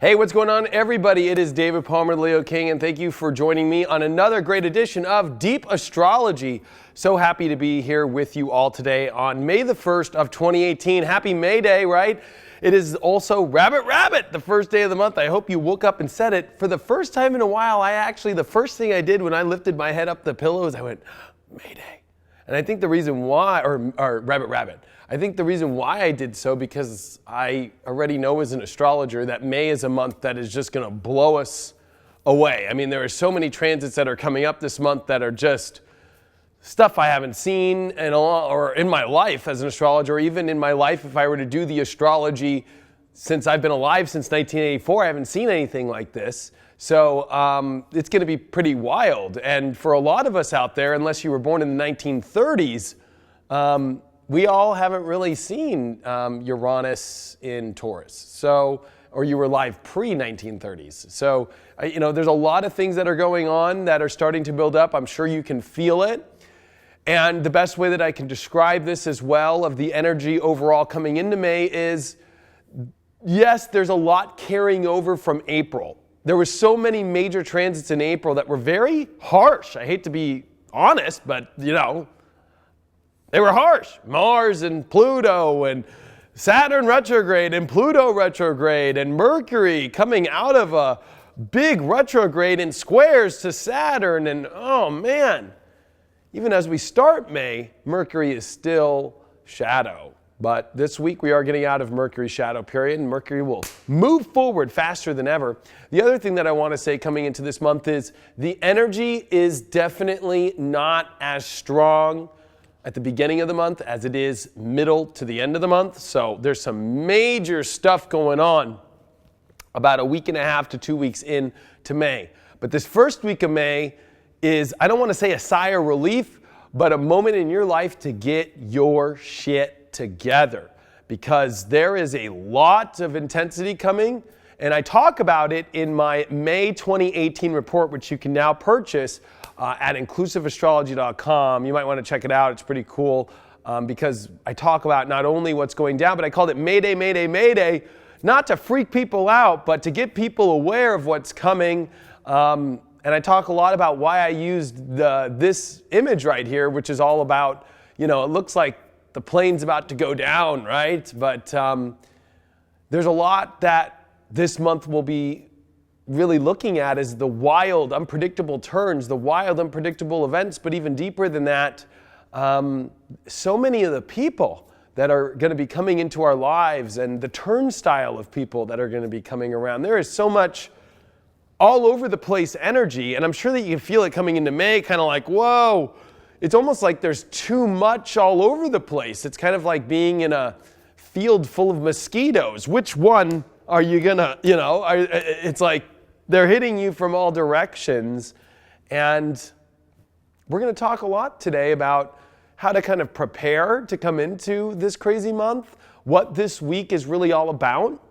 Hey, what's going on, everybody? It is David Palmer, Leo King, and thank you for joining me on another great edition of Deep Astrology. So happy to be here with you all today on May the 1st of 2018. Happy May Day, right? It is also Rabbit, the first day of the month. I hope you woke up and said it. For the first time in a while, the first thing I did when I lifted my head up the pillows, I went, May Day. And I think the reason why, or Rabbit. I think the reason why I did so because I already know as an astrologer that May is a month that is just going to blow us away. I mean, there are so many transits that are coming up this month that are just stuff I haven't seen in my life as an astrologer, or even in my life if I were to do the astrology since I've been alive since 1984. I haven't seen anything like this. So it's going to be pretty wild. And for a lot of us out there, unless you were born in the 1930s, we all haven't really seen Uranus in Taurus, or you were alive pre-1930s. So, there's a lot of things that are going on that are starting to build up. I'm sure you can feel it. And the best way that I can describe this as well of the energy overall coming into May is, yes, there's a lot carrying over from April. There were so many major transits in April that were very harsh. I hate to be honest, but, they were harsh. Mars and Pluto and Saturn retrograde and Pluto retrograde and Mercury coming out of a big retrograde in squares to Saturn. And oh man, even as we start May, Mercury is still shadow. But this week we are getting out of Mercury's shadow period, and Mercury will move forward faster than ever. The other thing that I want to say coming into this month is the energy is definitely not as strong at the beginning of the month as it is middle to the end of the month. So there's some major stuff going on about a week and a half to 2 weeks into May. But this first week of May is, I don't want to say a sigh of relief, but a moment in your life to get your shit together, because there is a lot of intensity coming. And I talk about it in my May 2018 report, which you can now purchase at inclusiveastrology.com. You might want to check it out. It's pretty cool because I talk about not only what's going down, but I called it Mayday, Mayday, Mayday, not to freak people out, but to get people aware of what's coming. And I talk a lot about why I used this image right here, which is all about, it looks like the plane's about to go down, right? But there's a lot that this month will be really looking at as the wild, unpredictable turns, the wild, unpredictable events, but even deeper than that, so many of the people that are going to be coming into our lives and the turnstile of people that are going to be coming around. There is so much all over the place energy, and I'm sure that you can feel it coming into May, kind of like, whoa, it's almost like there's too much all over the place. It's kind of like being in a field full of mosquitoes. Which one are you gonna, it's like they're hitting you from all directions. And we're going to talk a lot today about how to kind of prepare to come into this crazy month, what this week is really all about.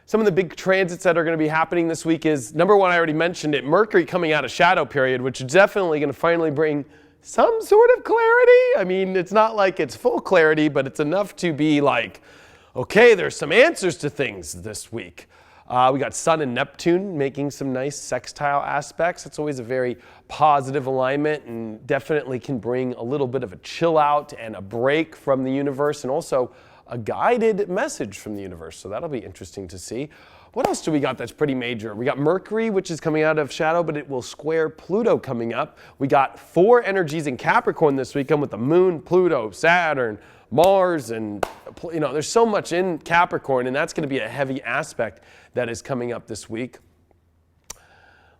Some of the big transits that are going to be happening this week is, number one, I already mentioned it, Mercury coming out of shadow period, which is definitely going to finally bring some sort of clarity. I mean, it's not like it's full clarity, but it's enough to be like, okay, there's some answers to things this week. We got Sun and Neptune making some nice sextile aspects. It's always a very positive alignment and definitely can bring a little bit of a chill out and a break from the universe, and also a guided message from the universe. So that'll be interesting to see. What else do we got that's pretty major? We got Mercury, which is coming out of shadow, but it will square Pluto coming up. We got 4 energies in Capricorn this weekend with the Moon, Pluto, Saturn, Mars, and there's so much in Capricorn, and that's going to be a heavy aspect that is coming up this week.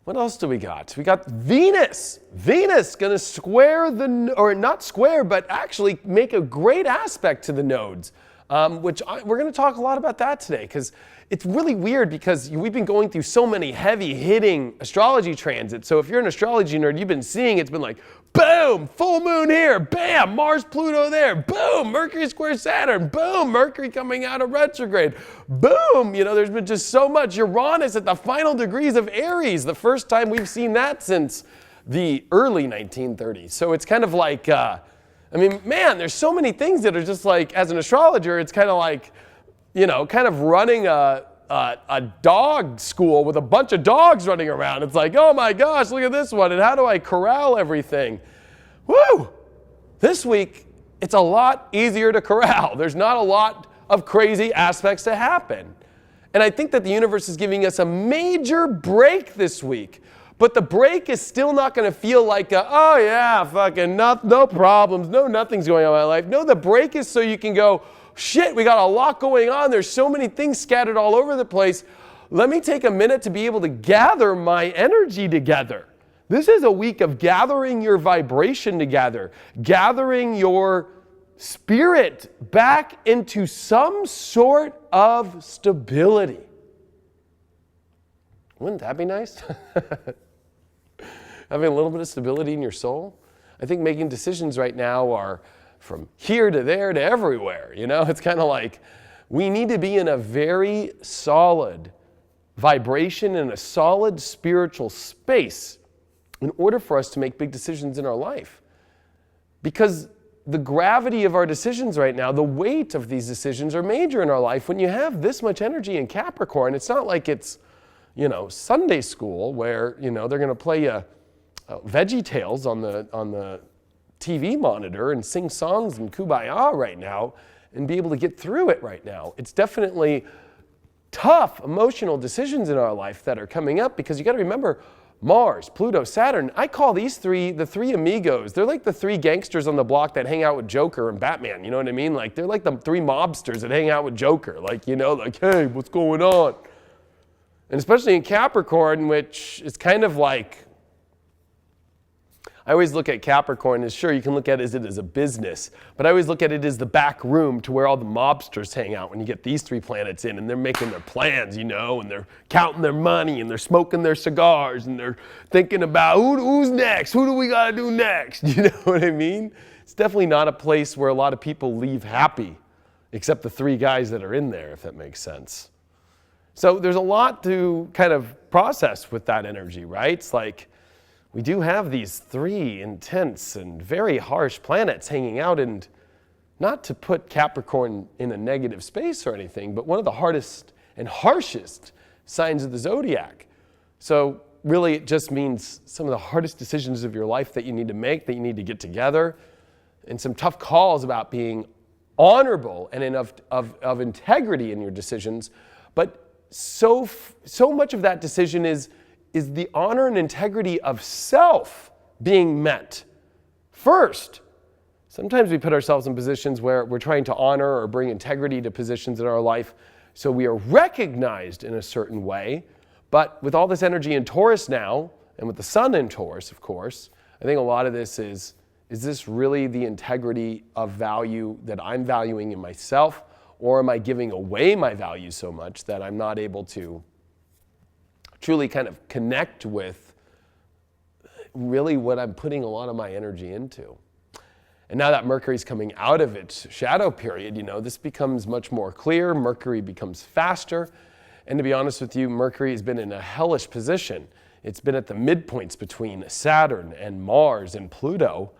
What else do we got? We got Venus. Venus going to square or not square, but actually make a great aspect to the nodes, we're going to talk a lot about that today, because it's really weird because we've been going through so many heavy hitting astrology transits. So if you're an astrology nerd, you've been seeing it's been like, boom, full moon here, bam, Mars, Pluto there, boom, Mercury square Saturn, boom, Mercury coming out of retrograde, boom, there's been just so much. Uranus at the final degrees of Aries, the first time we've seen that since the early 1930s. So it's kind of like, there's so many things that are just like, as an astrologer, it's kind of like, kind of running a a dog school with a bunch of dogs running around. It's like, oh my gosh, look at this one, and how do I corral everything? Woo! This week, it's a lot easier to corral. There's not a lot of crazy aspects to happen. And I think that the universe is giving us a major break this week. But the break is still not going to feel like, oh yeah, fucking no problems, nothing's going on in my life. No, the break is so you can go, shit, we got a lot going on. There's so many things scattered all over the place. Let me take a minute to be able to gather my energy together. This is a week of gathering your vibration together, gathering your spirit back into some sort of stability. Wouldn't that be nice? Having a little bit of stability in your soul. I think making decisions right now are from here to there to everywhere. You know, it's kind of like we need to be in a very solid vibration and a solid spiritual space in order for us to make big decisions in our life. Because the gravity of our decisions right now, the weight of these decisions are major in our life. When you have this much energy in Capricorn, it's not like it's, Sunday school where, they're going to play Veggie Tales on the TV monitor and sing songs and kumbaya right now and be able to get through it right now. It's definitely tough emotional decisions in our life that are coming up because you got to remember Mars, Pluto, Saturn. I call these three the three amigos. They're like the three gangsters on the block that hang out with Joker and Batman. You know what I mean? Like they're like the three mobsters that hang out with Joker. Like, hey, what's going on? And especially in Capricorn, which is kind of like, I always look at Capricorn as, sure, you can look at it as a business, but I always look at it as the back room to where all the mobsters hang out when you get these three planets in and they're making their plans, and they're counting their money and they're smoking their cigars and they're thinking about who's next, who do we got to do next, you know what I mean? It's definitely not a place where a lot of people leave happy, except the three guys that are in there, if that makes sense. So there's a lot to kind of process with that energy, right? It's like, we do have these three intense and very harsh planets hanging out, and not to put Capricorn in a negative space or anything, but one of the hardest and harshest signs of the zodiac. So really it just means some of the hardest decisions of your life that you need to make, that you need to get together, and some tough calls about being honorable and of integrity in your decisions. But so much of that decision is the honor and integrity of self being met first. Sometimes we put ourselves in positions where we're trying to honor or bring integrity to positions in our life so we are recognized in a certain way. But with all this energy in Taurus now, and with the sun in Taurus, of course, I think a lot of this is this really the integrity of value that I'm valuing in myself, or am I giving away my value so much that I'm not able to truly kind of connect with really what I'm putting a lot of my energy into. And now that Mercury's coming out of its shadow period, this becomes much more clear. Mercury becomes faster. And to be honest with you, Mercury has been in a hellish position. It's been at the midpoints between Saturn and Mars and Pluto,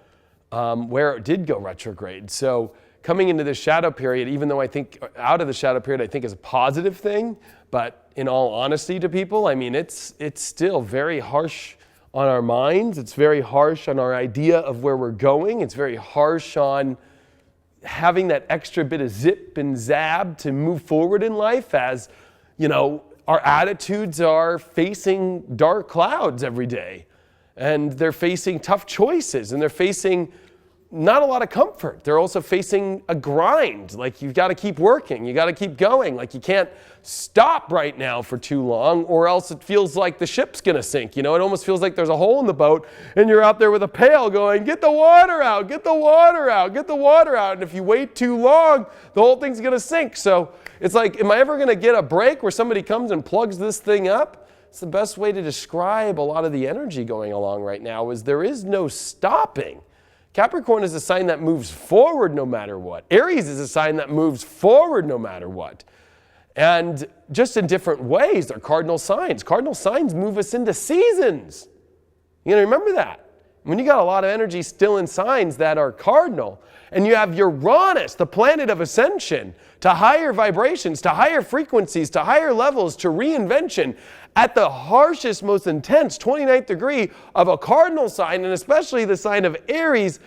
where it did go retrograde. So coming into this shadow period, even though I think out of the shadow period, I think is a positive thing, but in all honesty to people, I mean, it's still very harsh on our minds. It's very harsh on our idea of where we're going. It's very harsh on having that extra bit of zip and zab to move forward in life as, our attitudes are facing dark clouds every day. And they're facing tough choices, and they're facing not a lot of comfort. They're also facing a grind. Like, you've got to keep working. You got to keep going. Like, you can't stop right now for too long, or else it feels like the ship's going to sink. It almost feels like there's a hole in the boat and you're out there with a pail going, get the water out, get the water out, get the water out. And if you wait too long, the whole thing's going to sink. So it's like, am I ever going to get a break where somebody comes and plugs this thing up? It's the best way to describe a lot of the energy going along right now is there is no stopping. Capricorn is a sign that moves forward no matter what. Aries is a sign that moves forward no matter what. And just in different ways, they're cardinal signs. Cardinal signs move us into seasons. Remember that. When you got a lot of energy still in signs that are cardinal, and you have Uranus, the planet of ascension, to higher vibrations, to higher frequencies, to higher levels, to reinvention, at the harshest, most intense 29th degree of a cardinal sign, and especially the sign of Aries,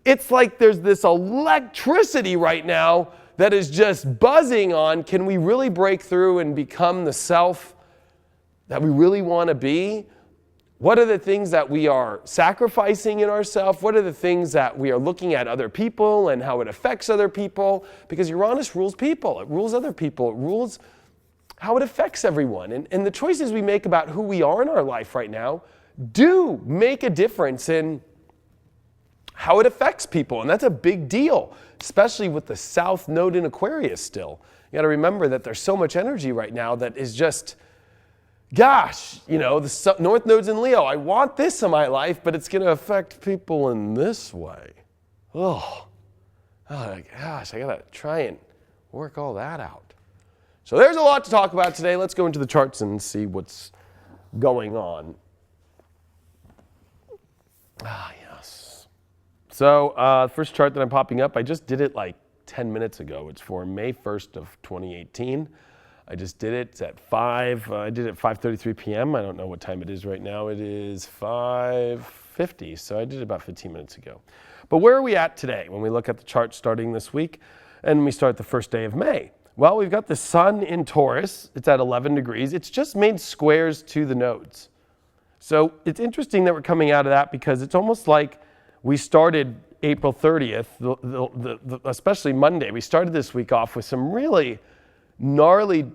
it's like there's this electricity right now that is just buzzing on, can we really break through and become the self that we really want to be? What are the things that we are sacrificing in ourselves? What are the things that we are looking at other people and how it affects other people? Because Uranus rules people, it rules other people, it rules how it affects everyone. And the choices we make about who we are in our life right now do make a difference in how it affects people. And that's a big deal, especially with the South Node in Aquarius still. You got to remember that there's so much energy right now that is just, gosh, you know, the North Node's in Leo. I want this in my life, but it's going to affect people in this way. Oh gosh, I got to try and work all that out. So there's a lot to talk about today. Let's go into the charts and see what's going on. Yes. So first chart that I'm popping up, I just did it like 10 minutes ago. It's for May 1st of 2018. I just did it. It's at 5. I did it at 5:33 p.m. I don't know what time it is right now. It is 5:50, so I did it about 15 minutes ago. But where are we at today when we look at the chart starting this week and we start the first day of May? Well, we've got the sun in Taurus. It's at 11 degrees. It's just made squares to the nodes. So it's interesting that we're coming out of that because it's almost like we started April 30th, especially Monday. We started this week off with some really gnarly,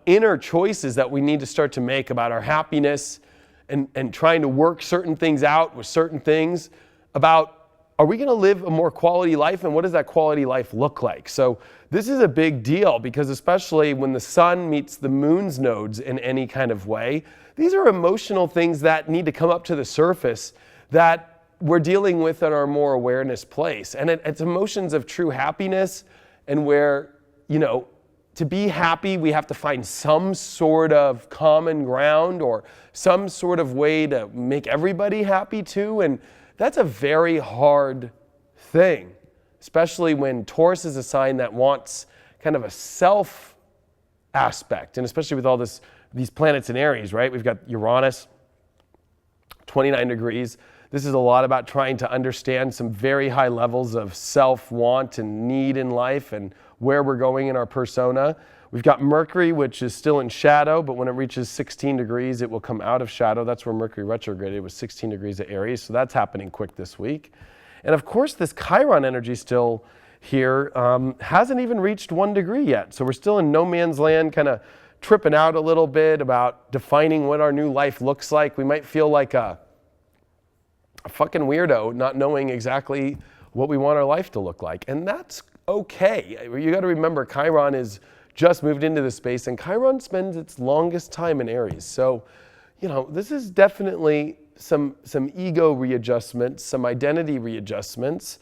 inner choices that we need to start to make about our happiness and trying to work certain things out with certain things about, are we going to live a more quality life, and what does that quality life look like? So this is a big deal because especially when the sun meets the moon's nodes in any kind of way, these are emotional things that need to come up to the surface that we're dealing with in our more awareness place. And it's emotions of true happiness, and where, to be happy, we have to find some sort of common ground or some sort of way to make everybody happy too. And that's a very hard thing, especially when Taurus is a sign that wants kind of a self aspect. And especially with all these planets in Aries, right? We've got Uranus, 29 degrees. This is a lot about trying to understand some very high levels of self-want and need in life and where we're going in our persona. We've got Mercury, which is still in shadow, but when it reaches 16 degrees, it will come out of shadow. That's where Mercury retrograded. It was 16 degrees at Aries, so that's happening quick this week. And of course, this Chiron energy still here hasn't even reached 1 degree yet. So we're still in no man's land, kind of tripping out a little bit about defining what our new life looks like. We might feel like a fucking weirdo not knowing exactly what we want our life to look like. And that's okay. You got to remember, Chiron is just moved into this space, and Chiron spends its longest time in Aries. So, this is definitely some ego readjustments, some identity readjustments.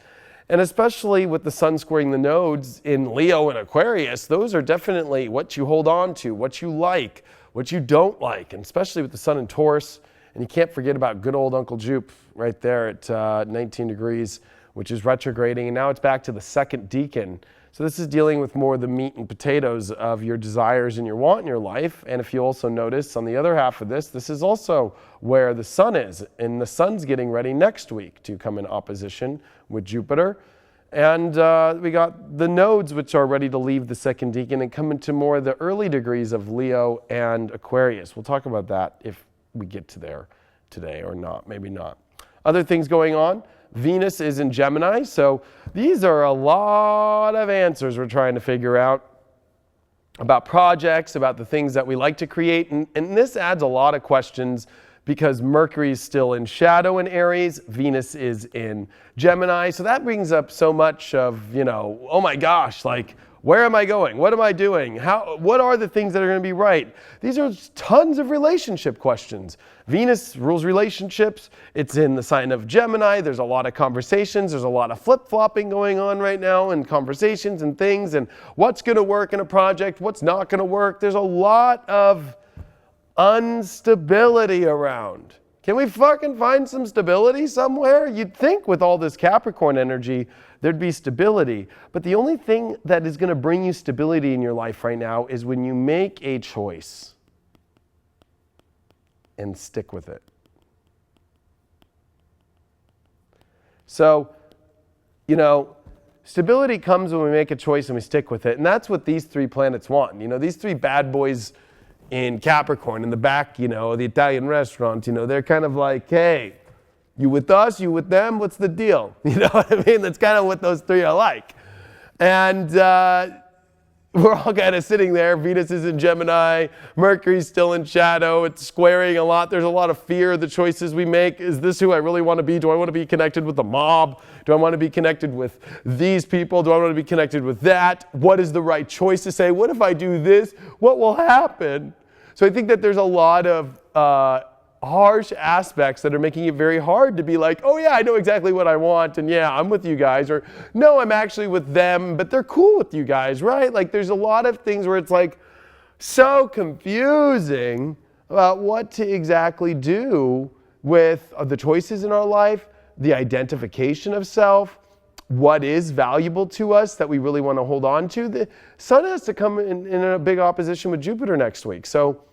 And especially with the sun squaring the nodes in Leo and Aquarius, those are definitely what you hold on to, what you like, what you don't like, and especially with the sun in Taurus. And you can't forget about good old Uncle Jupe right there at 19 degrees, which is retrograding. And now it's back to the second decan. So this is dealing with more of the meat and potatoes of your desires and your want in your life. And if you also notice on the other half of this is also where the sun is. And the sun's getting ready next week to come in opposition with Jupiter. And we got the nodes, which are ready to leave the second decan and come into more of the early degrees of Leo and Aquarius. We'll talk about that if we get to there today, or not, maybe not. Other things going on. Venus is in Gemini, so these are a lot of answers we're trying to figure out about projects, about the things that we like to create, and this adds a lot of questions because Mercury is still in shadow in Aries, Venus is in Gemini, so that brings up so much of, oh my gosh, like, where am I going? What am I doing? What are the things that are going to be right? These are tons of relationship questions. Venus rules relationships. It's in the sign of Gemini. There's a lot of conversations. There's a lot of flip-flopping going on right now and conversations and things and what's going to work in a project, what's not going to work. There's a lot of instability around. Can we fucking find some stability somewhere? You'd think with all this Capricorn energy, there'd be stability. But the only thing that is going to bring you stability in your life right now is when you make a choice and stick with it. So, you know, stability comes when we make a choice and we stick with it. And that's what these three planets want. You know, these three bad boys in Capricorn, in the back, you know, the Italian restaurant, you know, they're kind of like, hey, you with us, you with them, what's the deal? You know what I mean? That's kind of what those three are like. And we're all kind of sitting there. Venus is in Gemini, Mercury's still in shadow, it's squaring a lot. There's a lot of fear of the choices we make. Is this who I really want to be? Do I want to be connected with the mob? Do I want to be connected with these people? Do I want to be connected with that? What is the right choice to say? What if I do this? What will happen? So I think that there's a lot of harsh aspects that are making it very hard to be like, oh yeah, I know exactly what I want, and yeah, I'm with you guys, or no, I'm actually with them, but they're cool with you guys, right? Like there's a lot of things where it's like so confusing about what to exactly do with the choices in our life, the identification of self, what is valuable to us that we really want to hold on to. The Sun has to come in a big opposition with Jupiter next week. So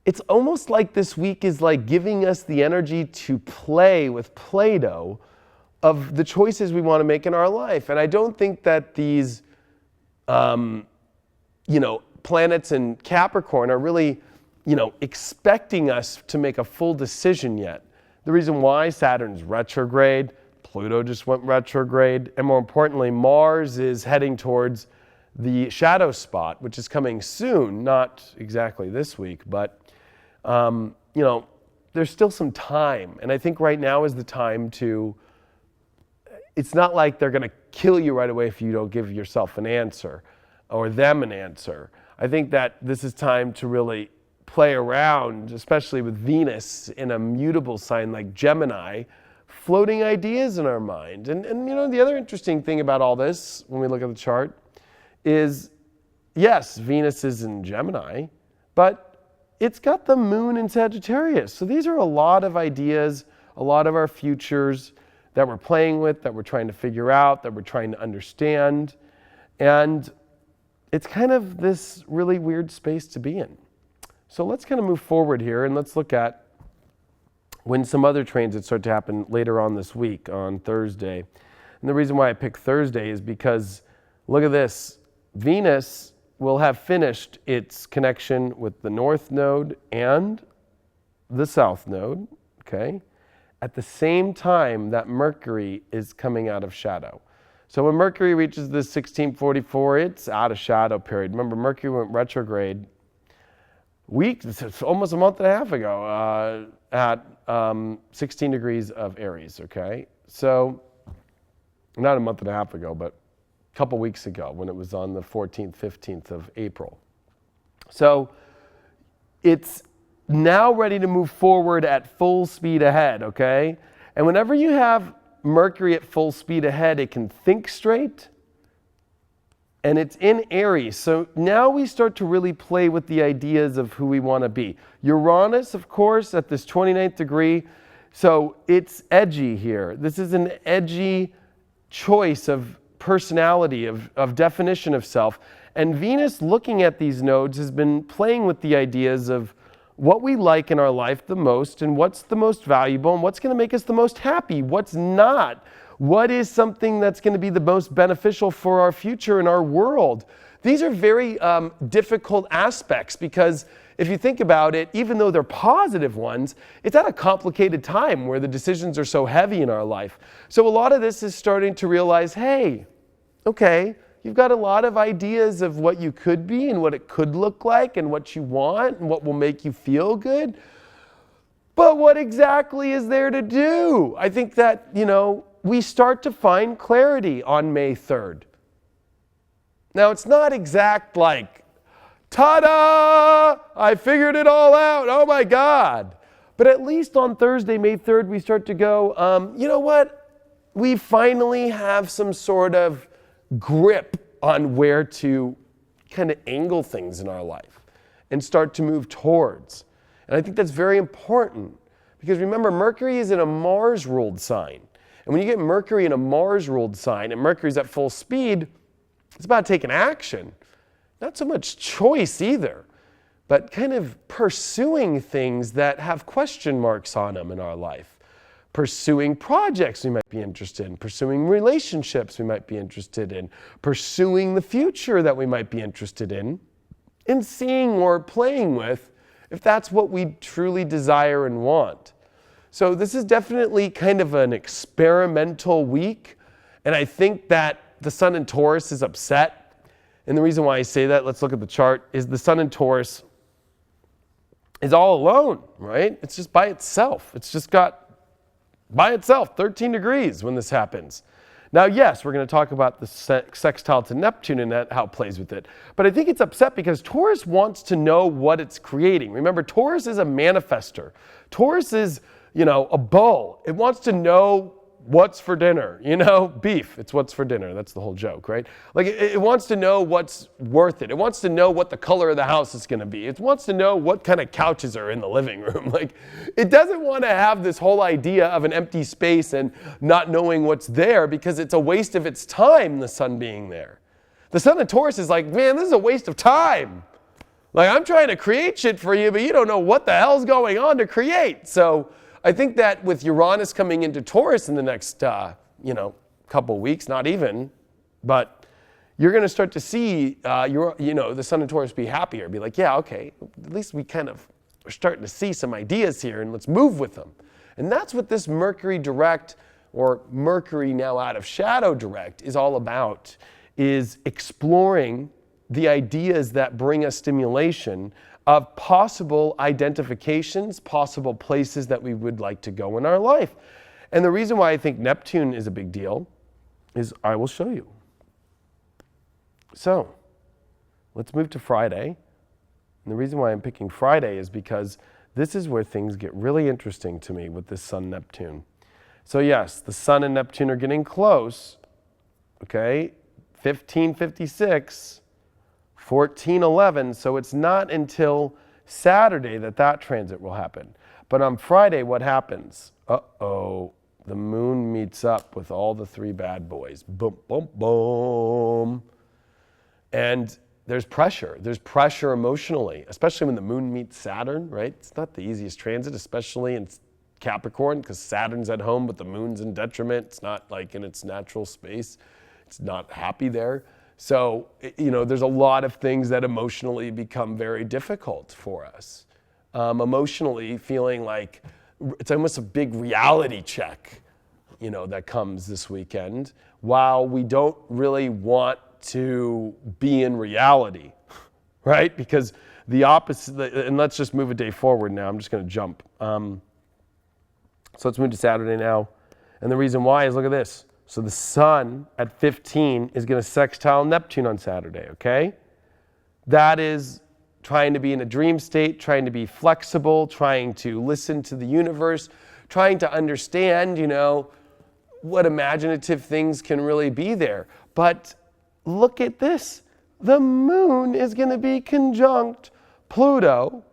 it's almost like this week is like giving us the energy to play with Play-Doh of the choices we want to make in our life. And I don't think that these, you know, planets in Capricorn are really, you know, expecting us to make a full decision yet. The reason why Saturn's retrograde, Pluto just went retrograde, and more importantly, Mars is heading towards the shadow spot, which is coming soon, not exactly this week, but you know, there's still some time. And I think right now is the time to, it's not like they're going to kill you right away if you don't give yourself an answer or them an answer. I think that this is time to really play around, especially with Venus in a mutable sign like Gemini, floating ideas in our mind. And you know, the other interesting thing about all this, when we look at the chart, is yes, Venus is in Gemini, but it's got the moon in Sagittarius. So these are a lot of ideas, a lot of our futures that we're playing with, that we're trying to figure out, that we're trying to understand. And it's kind of this really weird space to be in. So let's kind of move forward here and let's look at when some other transits start to happen later on this week, on Thursday. And the reason why I picked Thursday is because, look at this, Venus will have finished its connection with the North Node and the South Node, okay, at the same time that Mercury is coming out of shadow. So when Mercury reaches this 1644, it's out of shadow period. Remember, Mercury went retrograde it's almost a month and a half ago at 16 degrees of Aries, okay? So, not a month and a half ago, but a couple weeks ago when it was on the 14th, 15th of April. So, it's now ready to move forward at full speed ahead, okay? And whenever you have Mercury at full speed ahead, it can think straight, and it's in Aries. So now we start to really play with the ideas of who we want to be. Uranus, of course, at this 29th degree. So it's edgy here. This is an edgy choice of personality, of definition of self. And Venus, looking at these nodes, has been playing with the ideas of what we like in our life the most and what's the most valuable and what's going to make us the most happy, what's not. What is something that's going to be the most beneficial for our future and our world? These are very difficult aspects because if you think about it, even though they're positive ones, it's at a complicated time where the decisions are so heavy in our life. So a lot of this is starting to realize, hey, okay, you've got a lot of ideas of what you could be and what it could look like and what you want and what will make you feel good. But what exactly is there to do? I think that, you know, we start to find clarity on May 3rd. Now, it's not exact like, ta-da! I figured it all out. Oh my God. But at least on Thursday, May 3rd, we start to go, you know what? We finally have some sort of grip on where to kind of angle things in our life and start to move towards. And I think that's very important Because remember, Mercury is in a Mars-ruled sign. And when you get Mercury in a Mars-ruled sign, and Mercury's at full speed, it's about taking action. Not so much choice either, but kind of pursuing things that have question marks on them in our life. Pursuing projects we might be interested in, pursuing relationships we might be interested in, pursuing the future that we might be interested in, and seeing or playing with if that's what we truly desire and want. So this is definitely kind of an experimental week, and I think that the Sun in Taurus is upset. And the reason why I say that, let's look at the chart, is the Sun in Taurus is all alone, right? It's just by itself. It's just got, by itself, 13 degrees when this happens. Now, yes, we're going to talk about the sextile to Neptune and how it plays with it. But I think it's upset because Taurus wants to know what it's creating. Remember, Taurus is a manifester. Taurus is, a bull. It wants to know what's for dinner, beef. It's what's for dinner. That's the whole joke, right? Like it wants to know what's worth it. It wants to know what the color of the house is going to be. It wants to know what kind of couches are in the living room. Like it doesn't want to have this whole idea of an empty space and not knowing what's there because it's a waste of its time, the Sun being there. The Sun in Taurus is like, man, this is a waste of time. Like I'm trying to create shit for you, but you don't know what the hell's going on to create. So I think that with Uranus coming into Taurus in the next, couple weeks, not even, but you're going to start to see, the Sun in Taurus be happier, be like, yeah, okay, at least we kind of are starting to see some ideas here and let's move with them. And that's what this Mercury direct, or Mercury now out of shadow direct, is all about, is exploring the ideas that bring us stimulation of possible identifications, possible places that we would like to go in our life. And the reason why I think Neptune is a big deal is I will show you. So, let's move to Friday. And the reason why I'm picking Friday is because this is where things get really interesting to me with this Sun-Neptune. So yes, the Sun and Neptune are getting close, okay? 1556. 1411, so it's not until Saturday that transit will happen. But on Friday, what happens? The moon meets up with all the three bad boys. Boom, boom, boom. And there's pressure. There's pressure emotionally, especially when the moon meets Saturn, right? It's not the easiest transit, especially in Capricorn, because Saturn's at home, but the moon's in detriment. It's not like in its natural space. It's not happy there. So, there's a lot of things that emotionally become very difficult for us. Emotionally feeling like it's almost a big reality check, that comes this weekend, while we don't really want to be in reality, right? Because the opposite, and let's just move a day forward now. I'm just going to jump. So let's move to Saturday now. And the reason why is, look at this. So the Sun at 15 is going to sextile Neptune on Saturday, okay? That is trying to be in a dream state, trying to be flexible, trying to listen to the universe, trying to understand, what imaginative things can really be there. But look at this. The moon is going to be conjunct Pluto,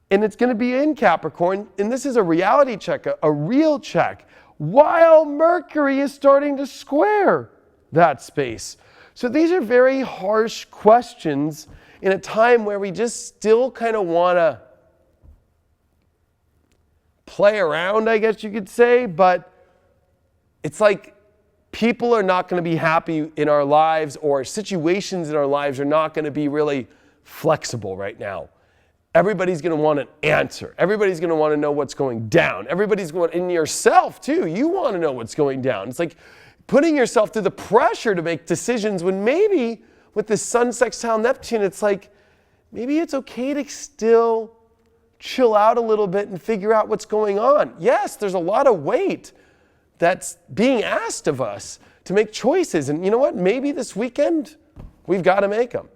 and it's going to be in Capricorn, and this is a reality check, a real check, while Mercury is starting to square that space. So these are very harsh questions in a time where we just still kind of want to play around, I guess you could say, but it's like people are not going to be happy in our lives, or situations in our lives are not going to be really flexible right now. Everybody's going to want an answer. Everybody's going to want to know what's going down. Everybody's going, in yourself too, you want to know what's going down. It's like putting yourself through the pressure to make decisions when maybe with the Sun sextile Neptune, it's like maybe it's okay to still chill out a little bit and figure out what's going on. Yes, there's a lot of weight that's being asked of us to make choices. And you know what? Maybe this weekend we've got to make them.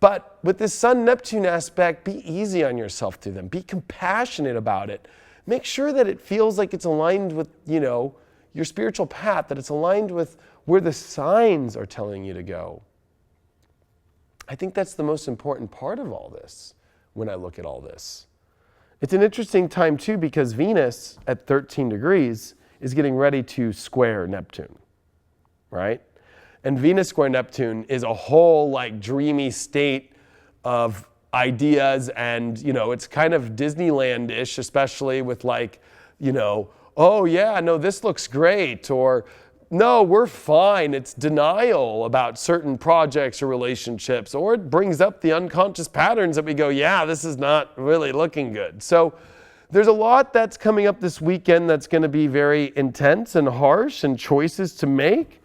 But with this Sun-Neptune aspect, be easy on yourself through them. Be compassionate about it. Make sure that it feels like it's aligned with, your spiritual path, that it's aligned with where the signs are telling you to go. I think that's the most important part of all this when I look at all this, It's an interesting time too because Venus at 13 degrees is getting ready to square Neptune, right? And Venus square Neptune is a whole like dreamy state of ideas, and it's kind of Disneyland-ish, especially with like, oh yeah, no, this looks great, or no, we're fine. It's denial about certain projects or relationships, or it brings up the unconscious patterns that we go, yeah, this is not really looking good. So there's a lot that's coming up this weekend that's going to be very intense and harsh, and choices to make.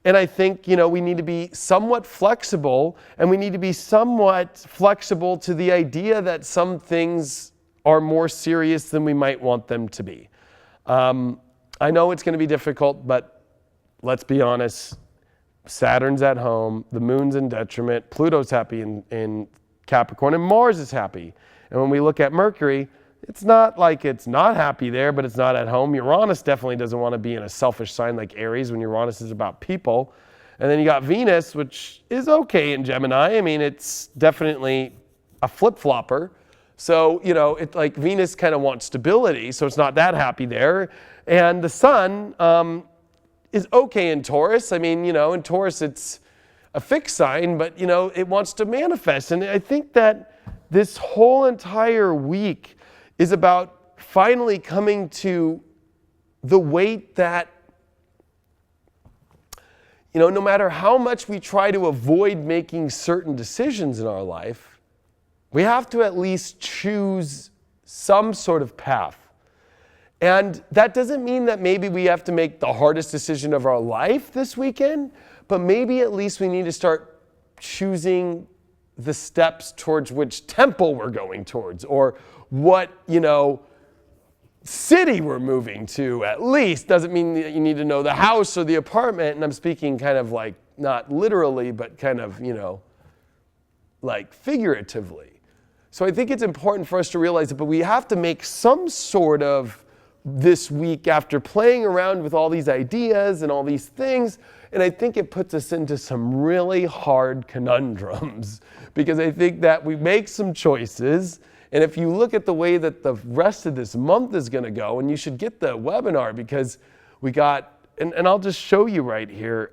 And I think, we need to be somewhat flexible, and we need to be somewhat flexible to the idea that some things are more serious than we might want them to be. I know it's going to be difficult, but let's be honest, Saturn's at home, the moon's in detriment, Pluto's happy in Capricorn, and Mars is happy. And when we look at Mercury, it's not like it's not happy there, but it's not at home. Uranus definitely doesn't want to be in a selfish sign like Aries when Uranus is about people. And then you got Venus, which is okay in Gemini. I mean, it's definitely a flip-flopper. So, it's like Venus kind of wants stability, so it's not that happy there. And the Sun is okay in Taurus. I mean, in Taurus it's a fixed sign, but, it wants to manifest. And I think that this whole entire week is about finally coming to the weight that, no matter how much we try to avoid making certain decisions in our life, we have to at least choose some sort of path. And that doesn't mean that maybe we have to make the hardest decision of our life this weekend, but maybe at least we need to start choosing the steps towards which temple we're going towards, or what, city we're moving to at least. Doesn't mean that you need to know the house or the apartment, and I'm speaking kind of like, not literally, but kind of, like figuratively. So I think it's important for us to realize it, but we have to make some sort of this week after playing around with all these ideas and all these things, and I think it puts us into some really hard conundrums, because I think that we make some choices, and if you look at the way that the rest of this month is going to go, and you should get the webinar, because we got, and I'll just show you right here,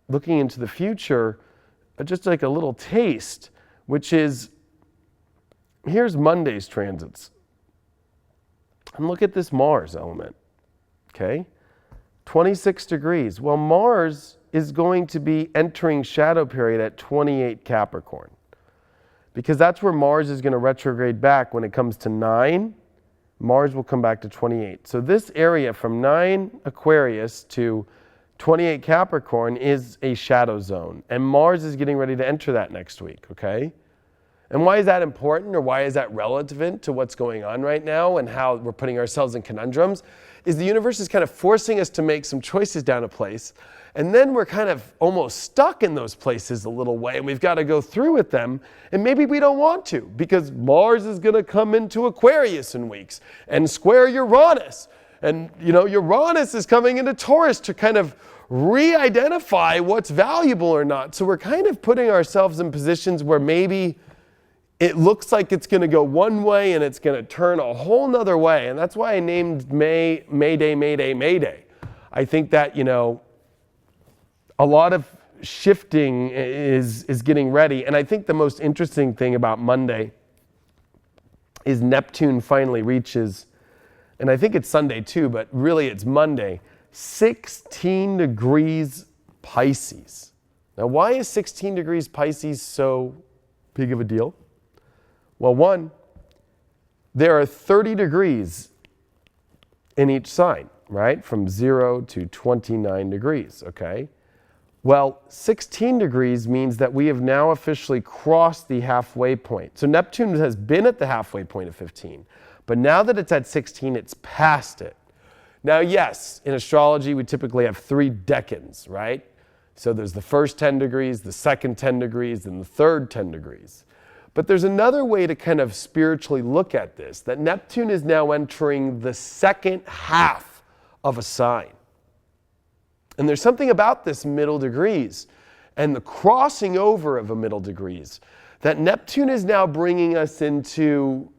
looking into the future, just like a little taste, which is, here's Monday's transits. And look at this Mars element, okay? 26 degrees. Well, Mars is going to be entering shadow period at 28 Capricorn, because that's where Mars is going to retrograde back. When it comes to 9, Mars will come back to 28. So this area from 9 Aquarius to 28 Capricorn is a shadow zone, and Mars is getting ready to enter that next week, okay? And why is that important, or why is that relevant to what's going on right now and how we're putting ourselves in conundrums? Is the universe is kind of forcing us to make some choices down a place, and then we're kind of almost stuck in those places a little way, and we've got to go through with them, and maybe we don't want to, because Mars is going to come into Aquarius in weeks and square Uranus. And, Uranus is coming into Taurus to kind of re-identify what's valuable or not. So we're kind of putting ourselves in positions where maybe it looks like it's going to go one way and it's going to turn a whole nother way. And that's why I named May Day, May Day. I think that, a lot of shifting is getting ready. And I think the most interesting thing about Monday is Neptune finally reaches, and I think it's Sunday too, but really it's Monday, 16 degrees Pisces. Now, why is 16 degrees Pisces so big of a deal? Well, one, there are 30 degrees in each sign, right? From 0 to 29 degrees, okay? Well, 16 degrees means that we have now officially crossed the halfway point. So Neptune has been at the halfway point of 15, but now that it's at 16, it's past it. Now, yes, in astrology, we typically have 3 decans, right? So there's the first 10 degrees, the second 10 degrees, and the third 10 degrees. But there's another way to kind of spiritually look at this, that Neptune is now entering the second half of a sign. And there's something about this middle degrees and the crossing over of a middle degrees, that Neptune is now bringing us into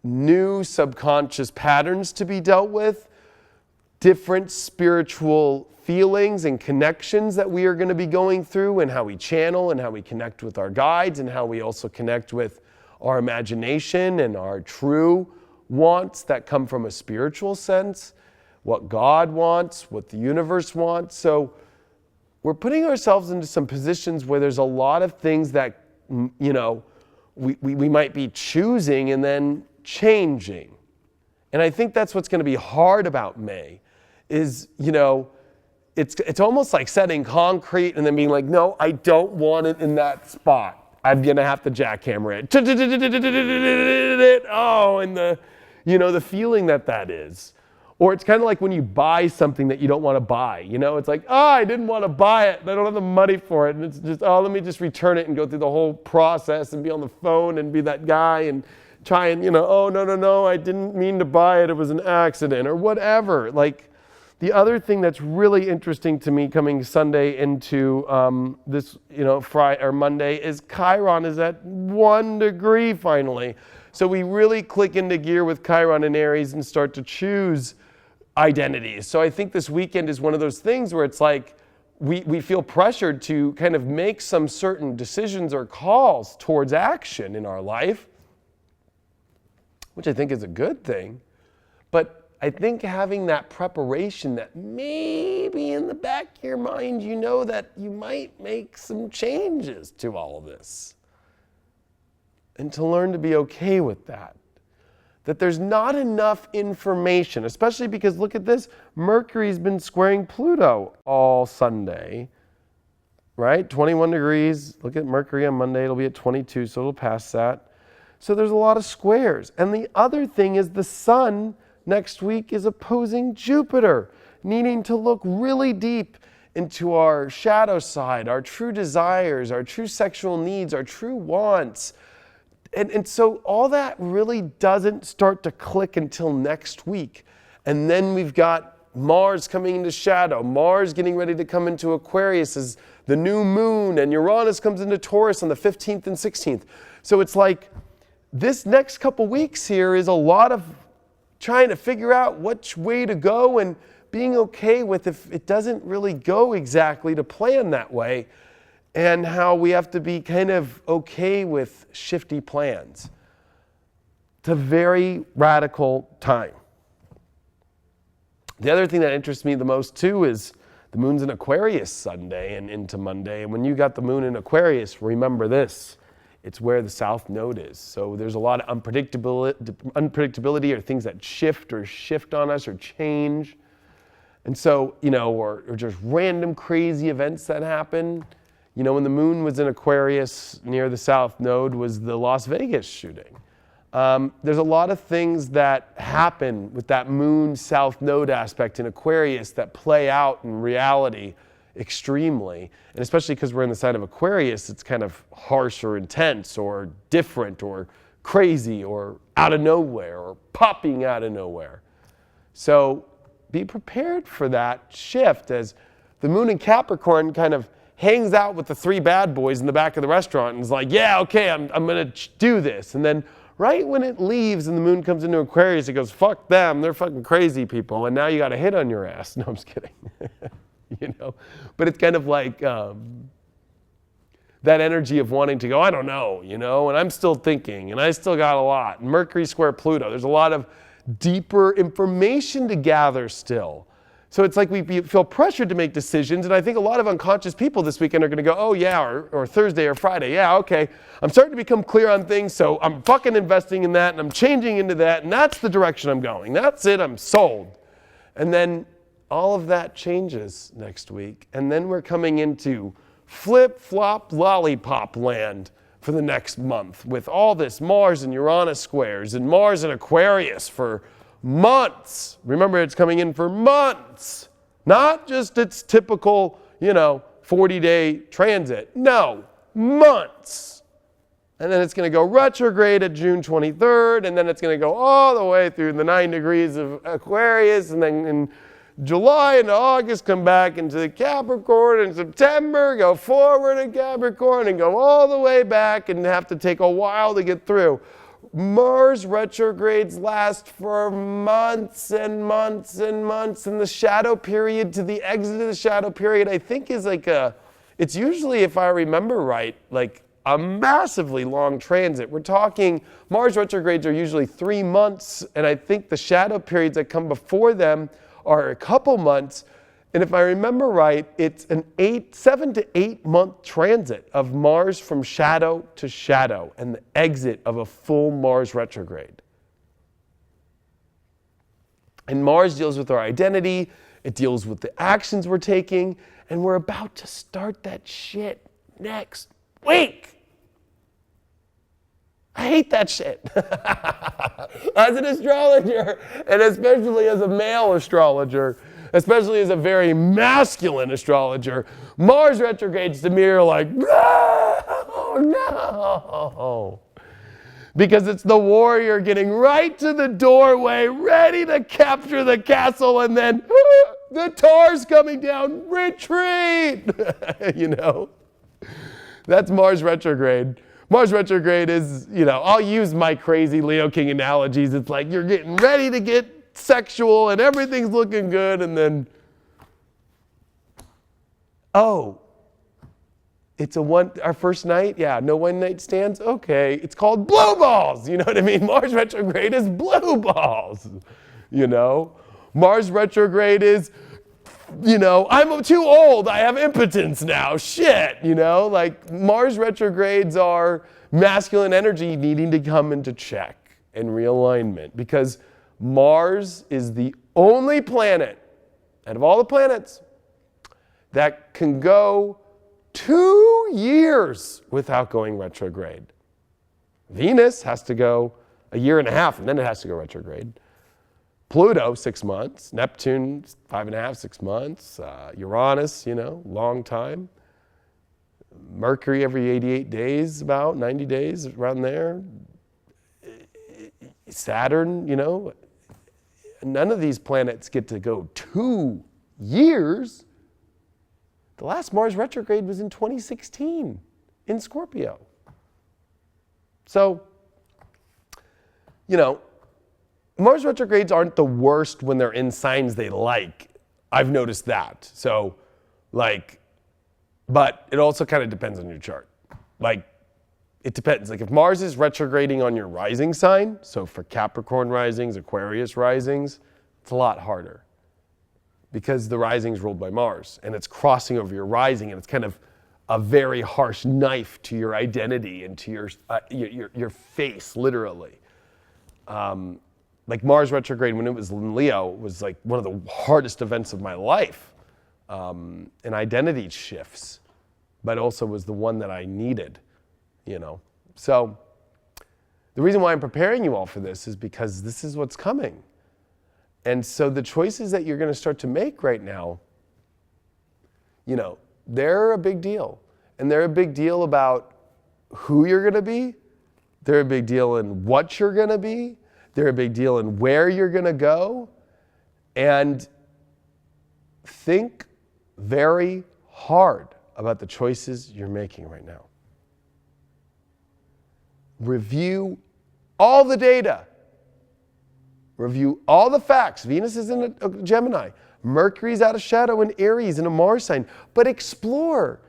new subconscious patterns to be dealt with, different spiritual feelings and connections that we are going to be going through, and how we channel and how we connect with our guides, and how we also connect with our imagination and our true wants that come from a spiritual sense, what God wants, what the universe wants. So we're putting ourselves into some positions where there's a lot of things that, we might be choosing and then changing. And I think that's what's going to be hard about May is, it's almost like setting concrete and then being like, no, I don't want it in that spot. I'm going to have to jackhammer it. Oh, and the feeling that is. Or it's kind of like when you buy something that you don't want to buy. It's like, I didn't want to buy it. I don't have the money for it. And it's just, let me just return it and go through the whole process and be on the phone and be that guy and try and, no, I didn't mean to buy it. It was an accident or whatever. Like, the other thing that's really interesting to me coming Sunday into this, Friday or Monday is Chiron is at 1 degree finally. So we really click into gear with Chiron in Aries and start to choose identities. So I think this weekend is one of those things where it's like we feel pressured to kind of make some certain decisions or calls towards action in our life, which I think is a good thing. But I think having that preparation that maybe in the back of your mind, that you might make some changes to all of this. And to learn to be okay with that. That there's not enough information, especially because look at this, Mercury's been squaring Pluto all Sunday, right? 21 degrees, look at Mercury on Monday, it'll be at 22, so it'll pass that. So there's a lot of squares. And the other thing is the sun next week is opposing Jupiter, needing to look really deep into our shadow side, our true desires, our true sexual needs, our true wants. And so all that really doesn't start to click until next week. And then we've got Mars coming into shadow, Mars getting ready to come into Aquarius as the new moon, and Uranus comes into Taurus on the 15th and 16th. So it's like this next couple weeks here is a lot of trying to figure out which way to go and being okay with if it doesn't really go exactly to plan that way, and how we have to be kind of okay with shifty plans. It's a very radical time. The other thing that interests me the most too is the moon's in Aquarius Sunday and into Monday. And when you got the moon in Aquarius, remember this. It's where the south node is. So there's a lot of unpredictability or things that shift on us or change. And so, or just random crazy events that happen. When the moon was in Aquarius near the south node was the Las Vegas shooting. There's a lot of things that happen with that moon south node aspect in Aquarius that play out in reality extremely. And especially because we're in the sign of Aquarius, it's kind of harsh or intense or different or crazy or out of nowhere or popping out of nowhere. So be prepared for that shift as the moon in Capricorn kind of hangs out with the three bad boys in the back of the restaurant and is like, yeah, okay, I'm going to do this. And then right when it leaves and the moon comes into Aquarius, it goes, fuck them, they're fucking crazy people. And now you got a hit on your ass. No, I'm just kidding. But it's kind of like that energy of wanting to go, I don't know, and I'm still thinking, and I still got a lot. And Mercury square Pluto, there's a lot of deeper information to gather still. So it's like we feel pressured to make decisions, and I think a lot of unconscious people this weekend are going to go, oh yeah, or Thursday or Friday, yeah, okay, I'm starting to become clear on things, so I'm fucking investing in that, and I'm changing into that, and that's the direction I'm going. That's it, I'm sold. And then all of that changes next week, and then we're coming into flip-flop lollipop land for the next month with all this Mars and Uranus squares and Mars and Aquarius for months. Remember, it's coming in for months, not just its typical, 40-day transit. No, months. And then it's going to go retrograde at June 23rd, and then it's going to go all the way through the 9 degrees of Aquarius, and then in July and August come back into the Capricorn, and September go forward in Capricorn and go all the way back and have to take a while to get through. Mars retrogrades last for months and months and months, and the shadow period to the exit of the shadow period, I think is it's usually, if I remember right, like a massively long transit. We're talking, Mars retrogrades are usually 3 months, and I think the shadow periods that come before them are a couple months. And if I remember right, it's an 7 to 8 month transit of Mars from shadow to shadow and the exit of a full Mars retrograde. And Mars deals with our identity, it deals with the actions we're taking, and we're about to start that shit next week. I hate that shit. As an astrologer, and especially as a male astrologer, especially as a very masculine astrologer, Mars retrogrades to me are like, no. Because it's the warrior getting right to the doorway, ready to capture the castle, and then the Taur's coming down, retreat. You know? That's Mars retrograde. Mars retrograde is, I'll use my crazy Leo King analogies. It's like you're getting ready to get sexual and everything's looking good, and then, it's our first night? Yeah, no one night stands? Okay, it's called blue balls, you know what I mean? Mars retrograde is blue balls, Mars retrograde is, I'm too old, I have impotence now, shit, like Mars retrogrades are masculine energy needing to come into check and realignment, because Mars is the only planet out of all the planets that can go 2 years without going retrograde. Venus has to go 1.5 years and then it has to go retrograde. Pluto, 6 months. Neptune, 5.5, 6 months. Uranus, long time. Mercury every 88 days, about 90 days, around there. Saturn, none of these planets get to go 2 years. The last Mars retrograde was in 2016 in Scorpio. So, Mars retrogrades aren't the worst when they're in signs they like. I've noticed that. So, but it also kind of depends on your chart. It depends. If Mars is retrograding on your rising sign, so for Capricorn risings, Aquarius risings, it's a lot harder because the rising is ruled by Mars and it's crossing over your rising, and it's kind of a very harsh knife to your identity and to your face, literally. Mars retrograde when it was in Leo was one of the hardest events of my life, and identity shifts, but also was the one that I needed. So the reason why I'm preparing you all for this is because this is what's coming. And so the choices that you're going to start to make right now, they're a big deal. And they're a big deal about who you're going to be. They're a big deal in what you're going to be. They're a big deal in where you're going to go. And think very hard about the choices you're making right now. Review all the data. Review all the facts. Venus is in a Gemini. Mercury's out of shadow in Aries in a Mars sign. But explore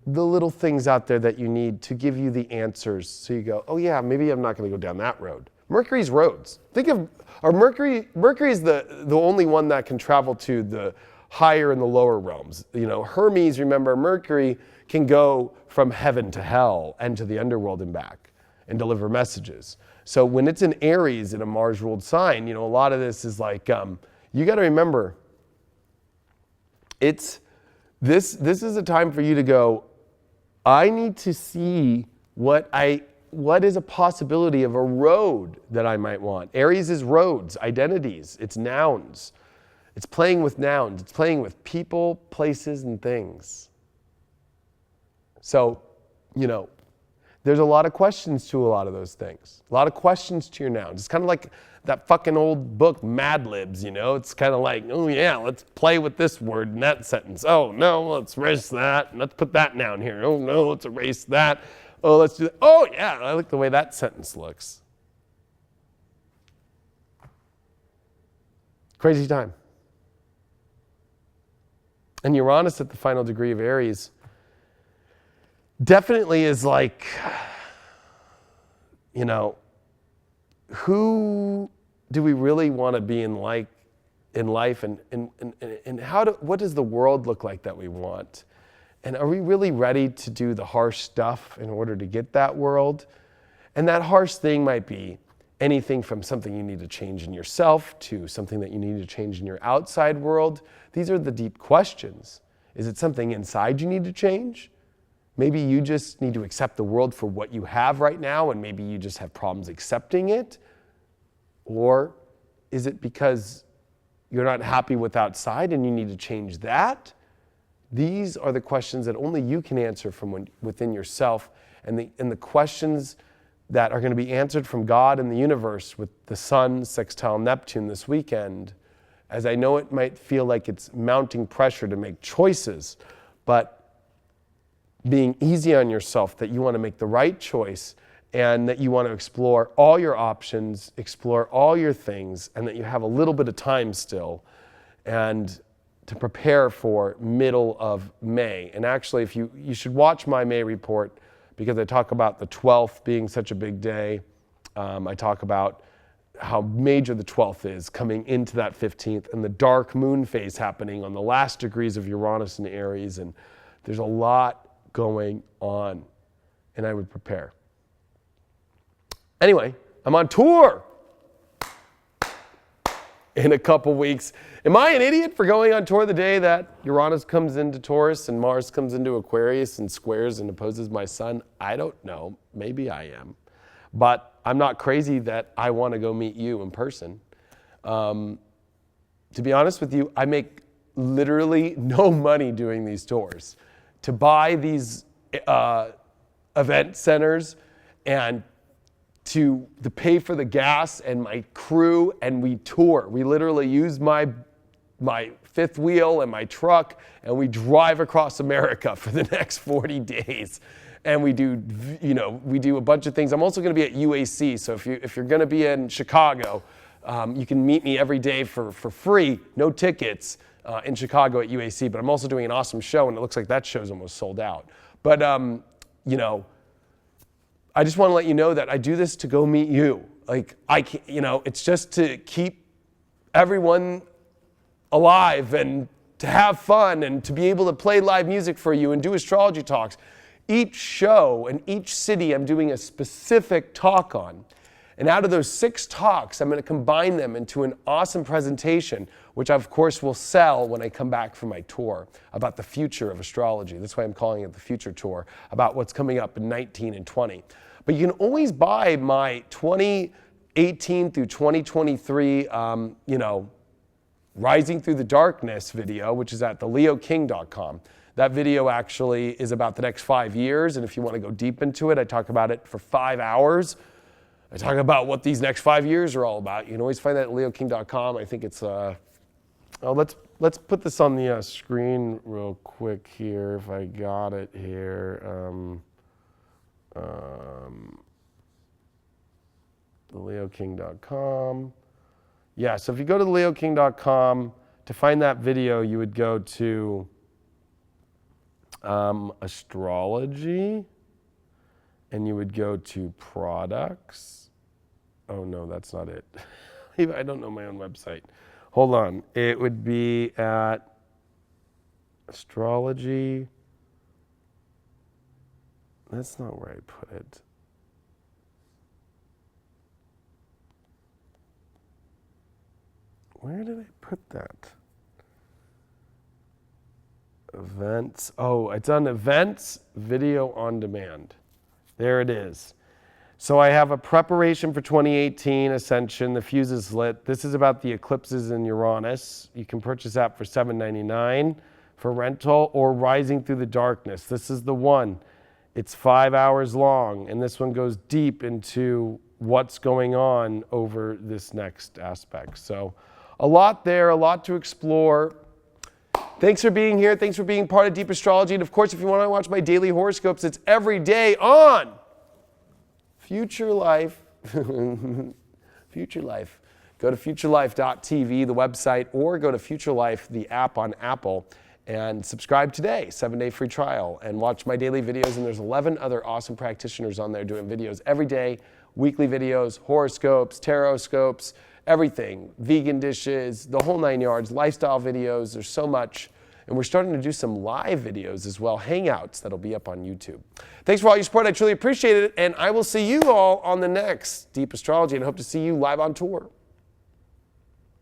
the little things out there that you need to give you the answers. So you go, oh yeah, maybe I'm not going to go down that road. Mercury's roads. Think of, Mercury is the only one that can travel to the higher and the lower realms. Hermes, remember, Mercury can go from heaven to hell and to the underworld and back and deliver messages. So when it's in Aries in a Mars-ruled sign, a lot of this is you got to remember, this is a time for you to go, I need to see what is a possibility of a road that I might want. Aries is roads, identities, it's nouns. It's playing with nouns. It's playing with people, places, and things. So, there's a lot of questions to a lot of those things. A lot of questions to your nouns. It's kind of like that fucking old book, Mad Libs, It's kind of like, oh yeah, let's play with this word in that sentence. Oh no, let's erase that. Let's put that noun here. Oh no, let's erase that. Oh, let's do that. Oh yeah, I like the way that sentence looks. Crazy time. And Uranus at the final degree of Aries definitely is like, you know, who do we really want to be in life, and what does the world look like that we want? And are we really ready to do the harsh stuff in order to get that world? And that harsh thing might be anything from something you need to change in yourself to something that you need to change in your outside world. These are the deep questions. Is it something inside you need to change? Maybe you just need to accept the world for what you have right now, and maybe you just have problems accepting it. Or is it because you're not happy with outside and you need to change that? These are the questions that only you can answer from within yourself, and the questions that are going to be answered from God and the universe with the Sun sextile Neptune this weekend. As I know it might feel like it's mounting pressure to make choices, but being easy on yourself, that you want to make the right choice and that you want to explore all your options, explore all your things, and that you have a little bit of time still, and to prepare for middle of May. And actually, if you should watch my May report, because I talk about the 12th being such a big day. I talk about how major the 12th is coming into that 15th, and the dark moon phase happening on the last degrees of Uranus and Aries, and there's a lot going on, and I would prepare. Anyway, I'm on tour in a couple weeks. Am I an idiot for going on tour the day that Uranus comes into Taurus and Mars comes into Aquarius and squares and opposes my sun? I don't know. Maybe I am. But I'm not crazy that I want to go meet you in person. To be honest with you, I make literally no money doing these tours. To buy these event centers and to pay for the gas and my crew, and we tour. We literally use my fifth wheel and my truck, and we drive across America for the next 40 days. And we do a bunch of things. I'm also going to be at UAC, so if you're going to be in Chicago, you can meet me every day for free, no tickets, in Chicago at UAC. But I'm also doing an awesome show, and it looks like that show's almost sold out. But I just want to let you know that I do this to go meet you. Like, it's just to keep everyone alive and to have fun and to be able to play live music for you and do astrology talks. Each show and each city I'm doing a specific talk on. And out of those 6 talks, I'm going to combine them into an awesome presentation, which of course will sell when I come back from my tour, about the future of astrology. That's why I'm calling it the Future Tour, about what's coming up in 19 and 20. But you can always buy my 2018 through 2023, Rising Through the Darkness video, which is at theleoking.com. That video actually is about the next 5 years, and if you want to go deep into it, I talk about it for 5 hours. I talk about what these next 5 years are all about. You can always find that at leoking.com. I think it's, let's put this on the screen real quick here, if I got it here. Theleoking.com. Yeah, so if you go to theleoking.com, to find that video, you would go to Astrology, and you would go to Products. Oh no, that's not it. I don't know my own website. Hold on. It would be at Astrology. That's not where I put it. Where did I put that? Events. Oh, it's on Events, Video on Demand. There it is. So I have a preparation for 2018 Ascension. The fuse is lit. This is about the eclipses in Uranus. You can purchase that for $7.99 for rental, or Rising Through the Darkness. This is the one. It's 5 hours long, and this one goes deep into what's going on over this next aspect. So a lot there, a lot to explore. Thanks for being here. Thanks for being part of Deep Astrology. And of course, if you want to watch my daily horoscopes, it's every day on Future Life. Future Life. go to futurelife.tv, the website, or go to FutureLife, the app on Apple, and subscribe today, 7-day free trial, and watch my daily videos. And there's 11 other awesome practitioners on there doing videos every day, weekly videos, horoscopes, tarot scopes, everything, vegan dishes, the whole 9 yards, lifestyle videos. There's so much. And we're starting to do some live videos as well, hangouts that'll be up on YouTube. Thanks for all your support. I truly appreciate it. And I will see you all on the next Deep Astrology, and hope to see you live on tour.